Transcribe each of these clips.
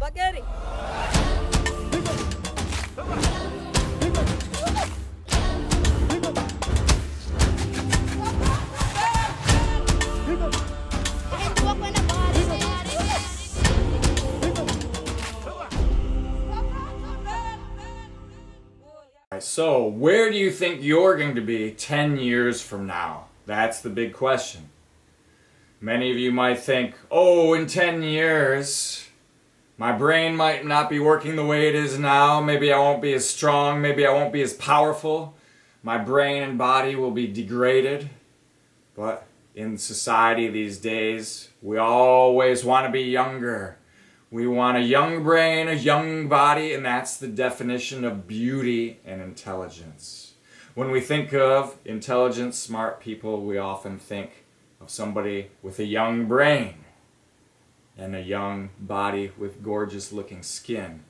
Spaghetti. So, where do you think you're going to be 10 years from now? That's the big question. Many of you might think, oh, in 10 years, my brain might not be working the way it is now. Maybe I won't be as strong. Maybe I won't be as powerful. My brain and body will be degraded. But in society these days, we always want to be younger. We want a young brain, a young body, and that's the definition of beauty and intelligence. When we think of intelligent, smart people, we often think of somebody with a young brain and a young body with gorgeous looking skin.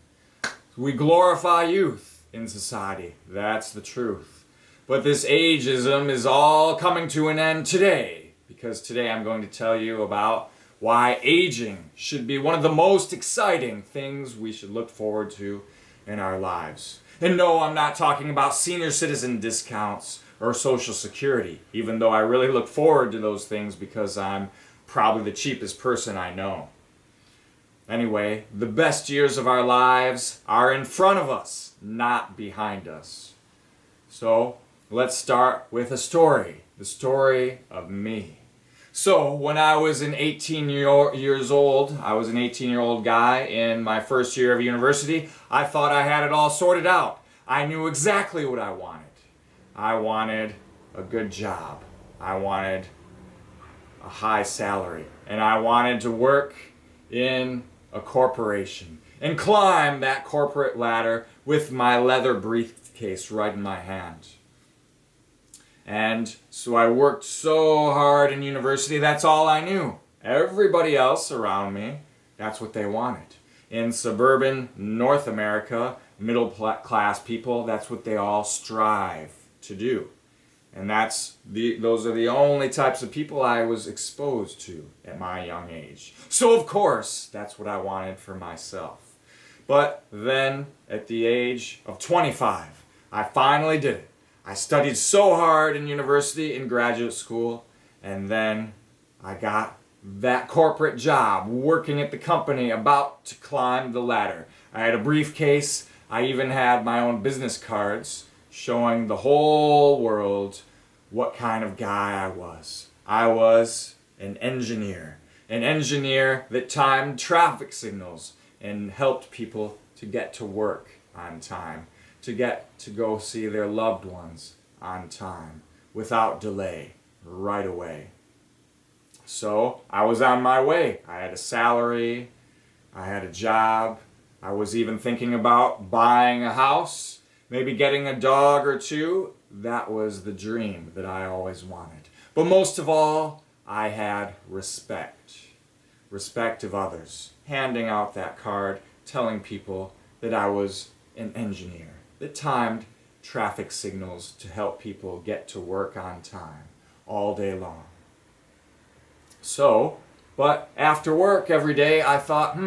We glorify youth in society. That's the truth. But this ageism is all coming to an end today, because today I'm going to tell you about why aging should be one of the most exciting things we should look forward to in our lives. And no, I'm not talking about senior citizen discounts or Social Security, even though I really look forward to those things because I'm probably the cheapest person I know. Anyway, the best years of our lives are in front of us, not behind us. So, let's start with a story, the story of me. So, when I was an 18-year-old guy in my first year of university, I thought I had it all sorted out. I knew exactly what I wanted. I wanted a good job. I wanted a high salary. And I wanted to work in a corporation and climb that corporate ladder with my leather briefcase right in my hand. And so I worked so hard in university, that's all I knew. Everybody else around me, that's what they wanted. In suburban North America, middle class people, that's what they all strive to do. And those are the only types of people I was exposed to at my young age. So of course, that's what I wanted for myself. But then, at the age of 25, I finally did it. I studied so hard in university and graduate school, and then I got that corporate job working at the company, about to climb the ladder. I had a briefcase. I even had my own business cards showing the whole world what kind of guy I was. I was an engineer that timed traffic signals and helped people to get to work on time, to get to go see their loved ones on time, without delay, right away. So I was on my way. I had a salary, I had a job, I was even thinking about buying a house, maybe getting a dog or two. That was the dream that I always wanted. But most of all, I had respect. Respect of others. Handing out that card, telling people that I was an engineer that timed traffic signals to help people get to work on time all day long. So, but after work every day, I thought,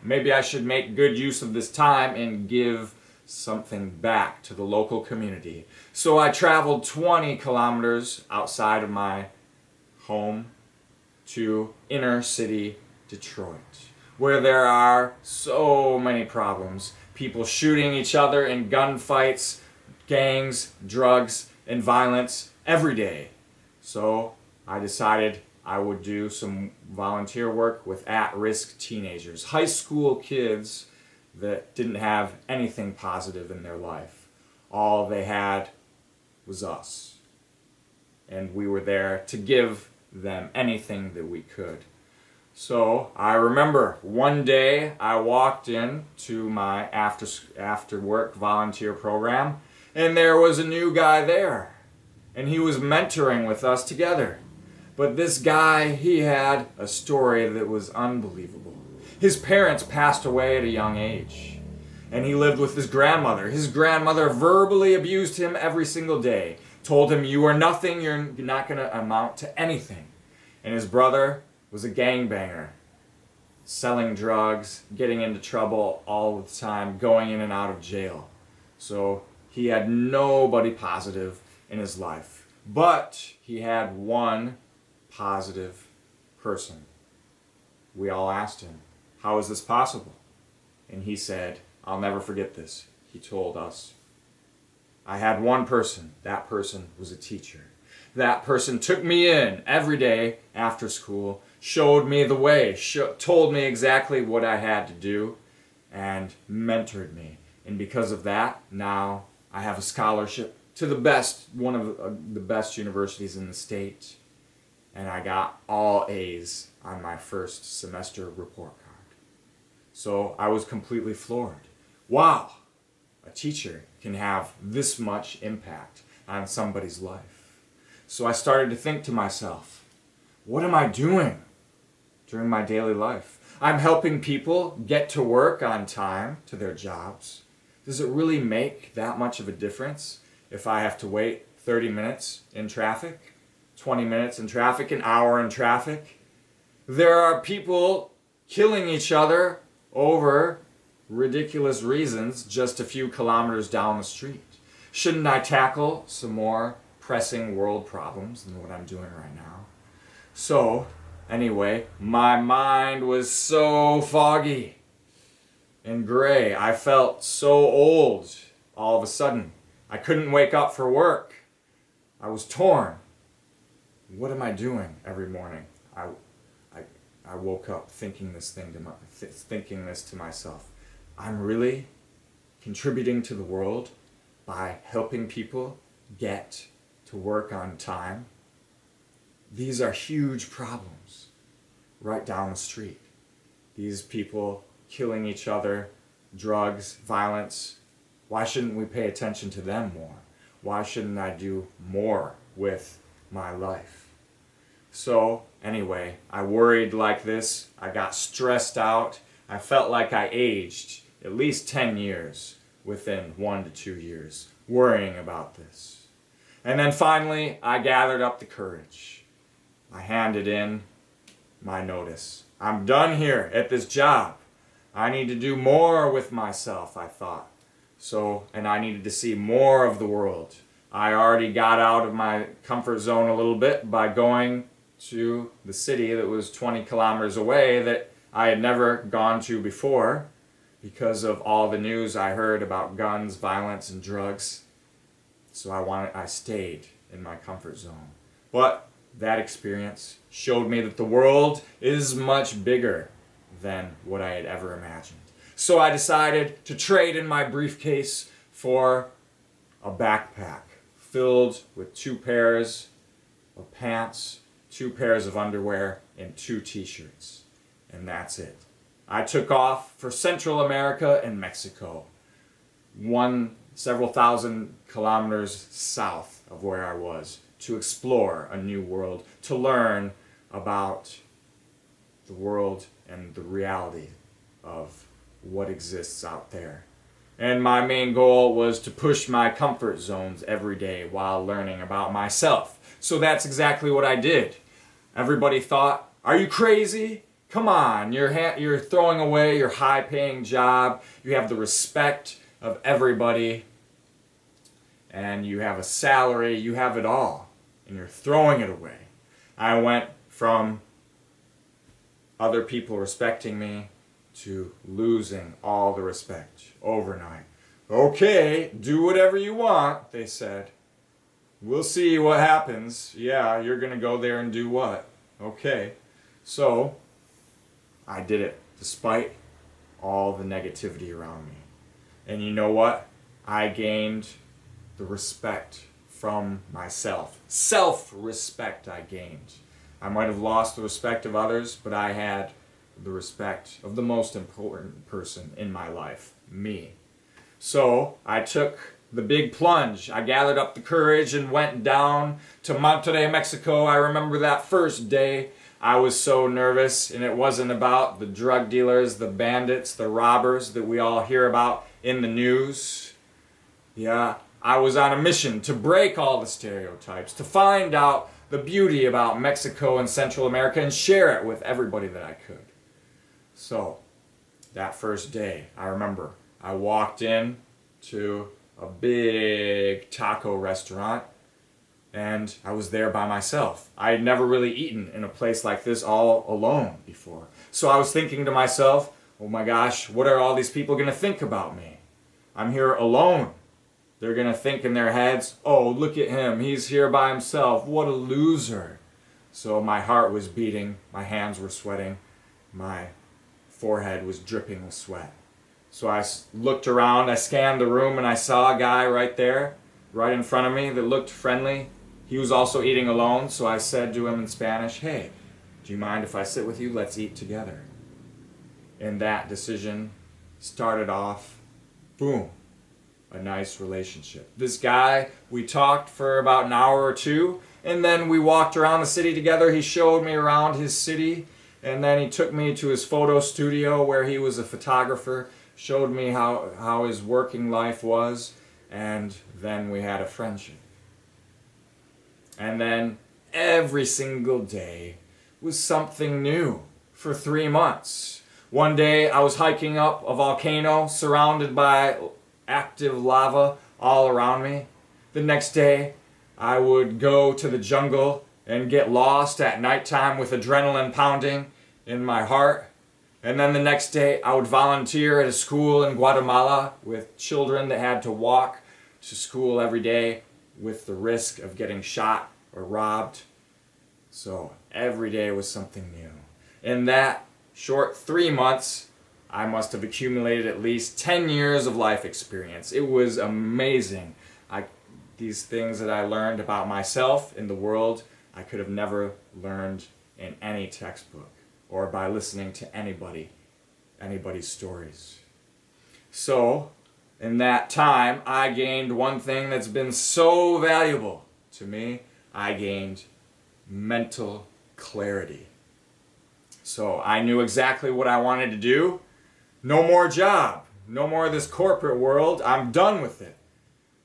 maybe I should make good use of this time and give something back to the local community. So I traveled 20 kilometers outside of my home to inner city Detroit, where there are so many problems. People shooting each other in gunfights, gangs, drugs, and violence every day. So I decided I would do some volunteer work with at-risk teenagers, high school kids that didn't have anything positive in their life. All they had was us. And we were there to give them anything that we could. So I remember one day I walked in to my after work volunteer program, and there was a new guy there. And he was mentoring with us together. But this guy, he had a story that was unbelievable. His parents passed away at a young age, and he lived with his grandmother. His grandmother verbally abused him every single day, told him, "You are nothing, you're not going to amount to anything." And his brother was a gangbanger. selling drugs, getting into trouble all the time, going in and out of jail. So he had nobody positive in his life. But he had one positive person. We all asked him, how is this possible? And he said, I'll never forget this. He told us, I had one person. That person was a teacher. That person took me in every day after school, showed me the way, told me exactly what I had to do, and mentored me. And because of that, now I have a scholarship to one of the best universities in the state. And I got all A's on my first semester report card. So I was completely floored. Wow, a teacher can have this much impact on somebody's life. So I started to think to myself, what am I doing during my daily life? I'm helping people get to work on time to their jobs. Does it really make that much of a difference if I have to wait 30 minutes in traffic, 20 minutes in traffic, an hour in traffic? There are people killing each other over ridiculous reasons just a few kilometers down the street. Shouldn't I tackle some more pressing world problems than what I'm doing right now? So, anyway, my mind was so foggy and gray. I felt so old all of a sudden. I couldn't wake up for work. I was torn. What am I doing every morning? I woke up thinking this to myself. I'm really contributing to the world by helping people get to work on time. These are huge problems right down the street. These people killing each other, drugs, violence. Why shouldn't we pay attention to them more? Why shouldn't I do more with my life? So anyway, I worried like this. I got stressed out. I felt like I aged at least 10 years within 1 to 2 years worrying about this. And then finally, I gathered up the courage. I handed in my notice. I'm done here at this job. I need to do more with myself, I thought. And I needed to see more of the world. I already got out of my comfort zone a little bit by going to the city that was 20 kilometers away that I had never gone to before because of all the news I heard about guns, violence, and drugs. So I stayed in my comfort zone. But that experience showed me that the world is much bigger than what I had ever imagined. So I decided to trade in my briefcase for a backpack filled with 2 pairs of pants, 2 pairs of underwear, and 2 t-shirts. And that's it. I took off for Central America and Mexico, several thousand kilometers south of where I was, to explore a new world, to learn about the world and the reality of what exists out there. And my main goal was to push my comfort zones every day while learning about myself. So that's exactly what I did. Everybody thought, are you crazy? Come on, you're throwing away your high-paying job, you have the respect of everybody, and you have a salary, you have it all, and you're throwing it away. I went from other people respecting me to losing all the respect overnight. Okay, do whatever you want, they said. We'll see what happens. Yeah, you're going to go there and do what? Okay. So, I did it despite all the negativity around me. And you know what? I gained the respect from myself. Self-respect I gained. I might have lost the respect of others, but I had the respect of the most important person in my life, me. So I took the big plunge. I gathered up the courage and went down to Monterrey, Mexico. I remember that first day. I was so nervous, and it wasn't about the drug dealers, the bandits, the robbers that we all hear about in the news. Yeah, I was on a mission to break all the stereotypes, to find out the beauty about Mexico and Central America and share it with everybody that I could. So, that first day, I remember I walked in to a big taco restaurant and I was there by myself. I had never really eaten in a place like this all alone before. So I was thinking to myself, oh my gosh, what are all these people going to think about me? I'm here alone. They're going to think in their heads, oh, look at him. He's here by himself. What a loser. So my heart was beating. My hands were sweating. My forehead was dripping with sweat. So I looked around. I scanned the room and I saw a guy right there, right in front of me that looked friendly. He was also eating alone. So I said to him in Spanish, hey, do you mind if I sit with you? Let's eat together. And that decision started off, boom, a nice relationship. This guy, we talked for about an hour or two, and then we walked around the city together. He showed me around his city, and then he took me to his photo studio where he was a photographer, showed me how his working life was, and then we had a friendship. And then every single day was something new for 3 months. One day I was hiking up a volcano surrounded by active lava all around me. The next day I would go to the jungle and get lost at nighttime with adrenaline pounding in my heart. And then the next day I would volunteer at a school in Guatemala with children that had to walk to school every day with the risk of getting shot or robbed. So every day was something new. In that short 3 months, I must have accumulated at least 10 years of life experience. It was amazing. These things that I learned about myself in the world, I could have never learned in any textbook or by listening to anybody's stories. So, in that time, I gained one thing that's been so valuable to me. I gained mental clarity. So I knew exactly what I wanted to do. No more job. No more of this corporate world. I'm done with it.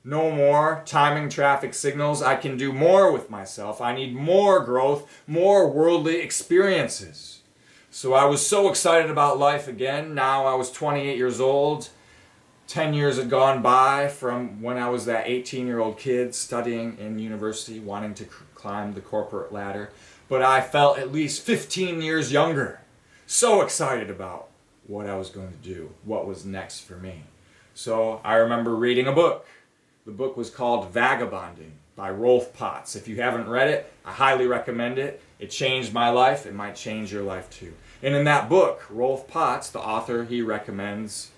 No more timing traffic signals. I can do more with myself. I need more growth, more worldly experiences. So I was so excited about life again. Now I was 28 years old. 10 years had gone by from when I was that 18-year-old kid studying in university, wanting to climb the corporate ladder. But I felt at least 15 years younger. So excited about what I was going to do, what was next for me. So I remember reading a book. The book was called Vagabonding by Rolf Potts. If you haven't read it, I highly recommend it. It changed my life. It might change your life too. And in that book, Rolf Potts, the author, he recommends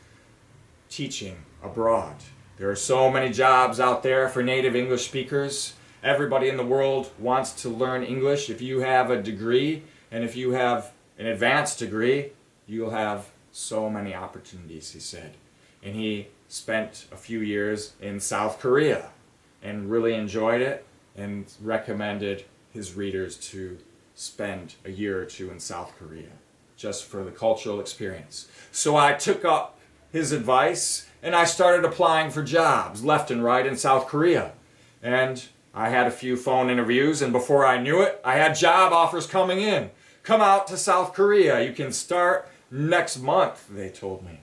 teaching abroad. There are so many jobs out there for native English speakers. Everybody in the world wants to learn English. If you have a degree and if you have an advanced degree, you'll have so many opportunities, he said. And he spent a few years in South Korea and really enjoyed it and recommended his readers to spend a year or two in South Korea just for the cultural experience. So I took up his advice and I started applying for jobs left and right in South Korea. And I had a few phone interviews, and before I knew it, I had job offers coming in. Come out to South Korea. You can start next month, they told me.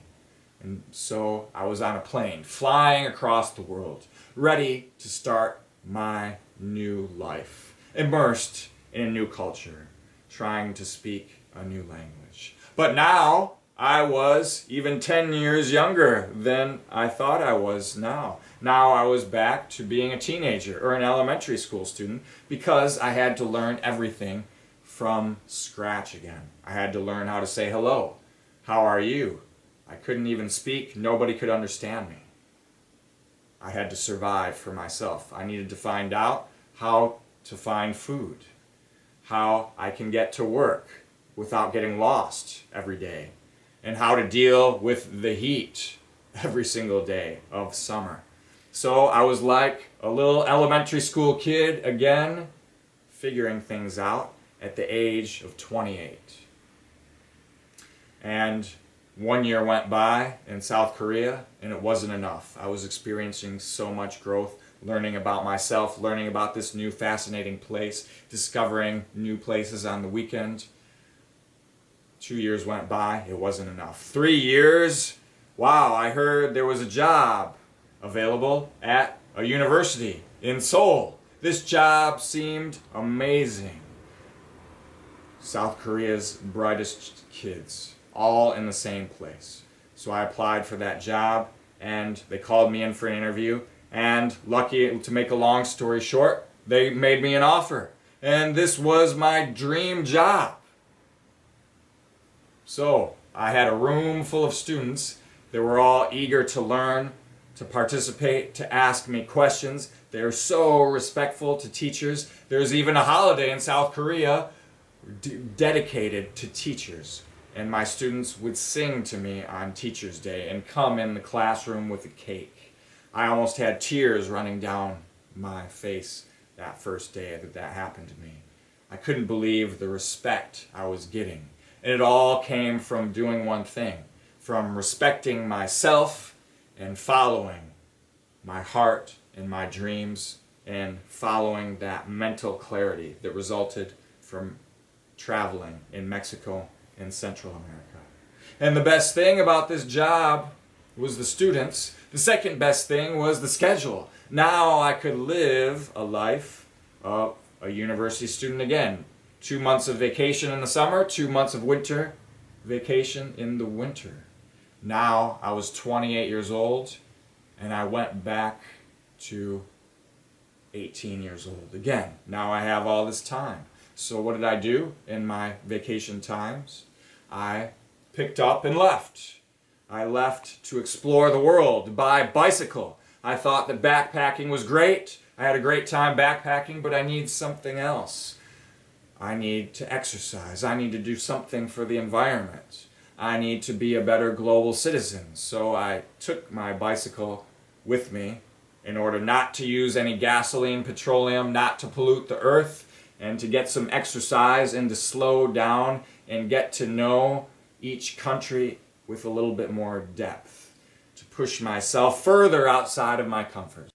And so I was on a plane, flying across the world, ready to start my new life, immersed in a new culture, trying to speak a new language. But now I was even 10 years younger than I thought I was now. Now I was back to being a teenager or an elementary school student because I had to learn everything from scratch again. I had to learn how to say hello. How are you? I couldn't even speak. Nobody could understand me. I had to survive for myself. I needed to find out how to find food, how I can get to work without getting lost every day, and how to deal with the heat every single day of summer. So I was like a little elementary school kid again, figuring things out at the age of 28. And 1 year went by in South Korea, and it wasn't enough. I was experiencing so much growth, learning about myself, learning about this new fascinating place, discovering new places on the weekend. 2 years went by, it wasn't enough. 3 years, wow, I heard there was a job available at a university in Seoul. This job seemed amazing. South Korea's brightest kids, all in the same place. So I applied for that job, and they called me in for an interview, and lucky to make a long story short, they made me an offer. And this was my dream job. So I had a room full of students that were all eager to learn, to participate, to ask me questions. They're so respectful to teachers. There's even a holiday in South Korea dedicated to teachers. And my students would sing to me on Teachers' Day and come in the classroom with a cake. I almost had tears running down my face that first day that happened to me. I couldn't believe the respect I was getting. And it all came from doing one thing, from respecting myself and following my heart and my dreams and following that mental clarity that resulted from traveling in Mexico and Central America. And the best thing about this job was the students. The second best thing was the schedule. Now I could live a life of a university student again. 2 months of vacation in the summer, 2 months of winter vacation in the winter. Now I was 28 years old, and I went back to 18 years old again. Now I have all this time. So what did I do in my vacation times? I picked up and left. I left to explore the world by bicycle. I thought that backpacking was great. I had a great time backpacking, but I need something else. I need to exercise. I need to do something for the environment. I need to be a better global citizen. So I took my bicycle with me in order not to use any gasoline, petroleum, not to pollute the earth, and to get some exercise and to slow down and get to know each country with a little bit more depth, to push myself further outside of my comfort.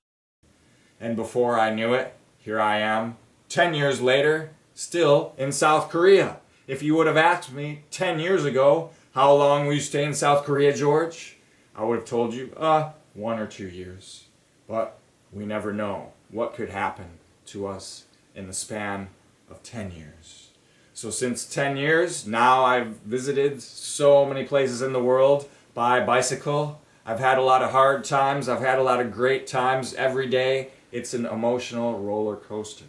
And before I knew it, here I am, 10 years later, still in South Korea. If you would have asked me 10 years ago, how long will you stay in South Korea, George? I would have told you, 1 or 2 years. But we never know what could happen to us in the span of 10 years. So since 10 years, now I've visited so many places in the world by bicycle. I've had a lot of hard times. I've had a lot of great times every day. It's an emotional roller coaster.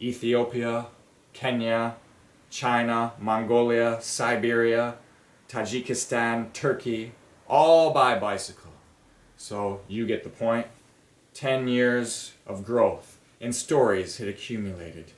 Ethiopia, Kenya, China, Mongolia, Siberia, Tajikistan, Turkey, all by bicycle. So you get the point. 10 years of growth and stories had accumulated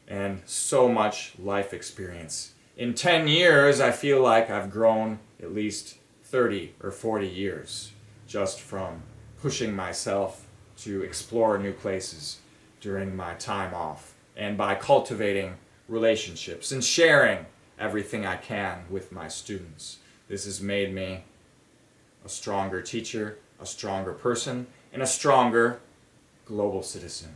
and so much life experience. In 10 years, I feel like I've grown at least 30 or 40 years just from pushing myself to explore new places during my time off and by cultivating relationships and sharing everything I can with my students. This has made me a stronger teacher, a stronger person, and a stronger global citizen.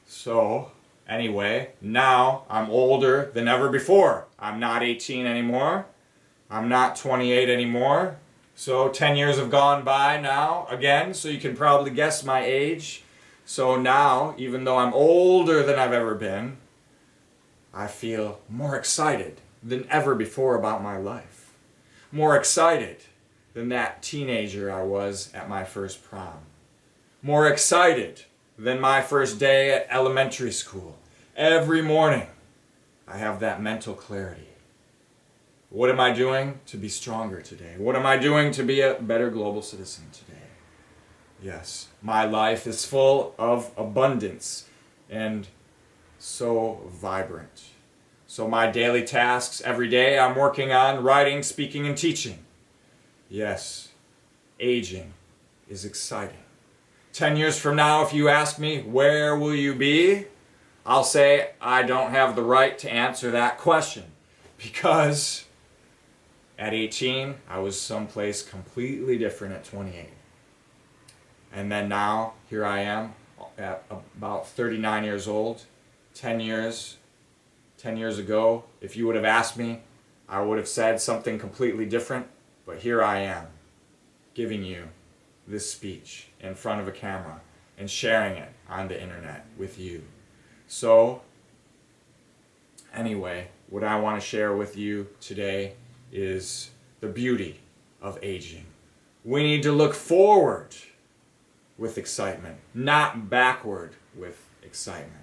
So, anyway, now I'm older than ever before. I'm not 18 anymore. I'm not 28 anymore. So 10 years have gone by now, again, so you can probably guess my age. So now, even though I'm older than I've ever been, I feel more excited than ever before about my life. More excited than that teenager I was at my first prom. More excited than my first day at elementary school. Every morning, I have that mental clarity. What am I doing to be stronger today? What am I doing to be a better global citizen today? Yes, my life is full of abundance and so vibrant. So my daily tasks every day, I'm working on writing, speaking, and teaching. Yes, aging is exciting. 10 years from now, if you ask me, where will you be? I'll say I don't have the right to answer that question because at 18, I was someplace completely different at 28. And then now, here I am at about 39 years old, 10 10 years ago, if you would have asked me, I would have said something completely different, but here I am, giving you this speech in front of a camera and sharing it on the internet with you. So, anyway, what I want to share with you today is the beauty of aging. We need to look forward with excitement, not backward with excitement.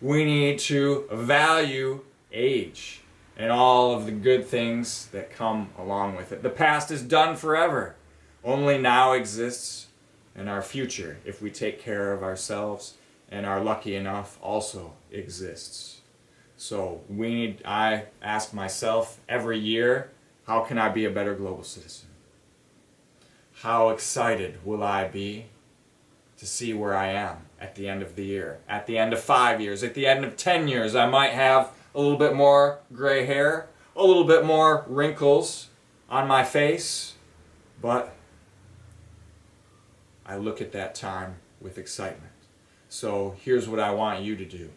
We need to value age and all of the good things that come along with it. The past is done forever. Only now exists, and our future, if we take care of ourselves and are lucky enough, also exists. So I ask myself every year, how can I be a better global citizen? How excited will I be to see where I am at the end of the year, at the end of 5 years, at the end of 10 years? I might have a little bit more gray hair, a little bit more wrinkles on my face, but I look at that time with excitement. So here's what I want you to do.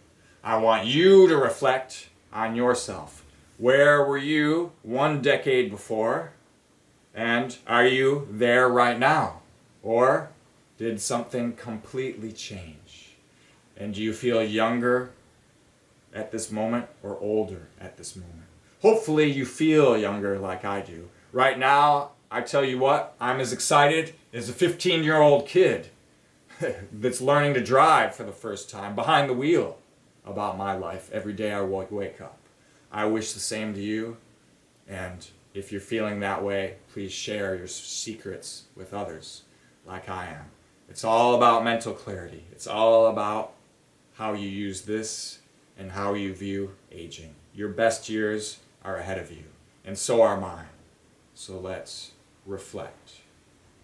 I want you to reflect on yourself. Where were you 1 decade before? And are you there right now? Or did something completely change? And do you feel younger at this moment or older at this moment? Hopefully you feel younger like I do. Right now, I tell you what, I'm as excited as a 15-year-old kid that's learning to drive for the first time behind the wheel about my life every day I wake up. I wish the same to you, and if you're feeling that way, please share your secrets with others like I am. It's all about mental clarity. It's all about how you use this and how you view aging. Your best years are ahead of you, and so are mine. So let's reflect.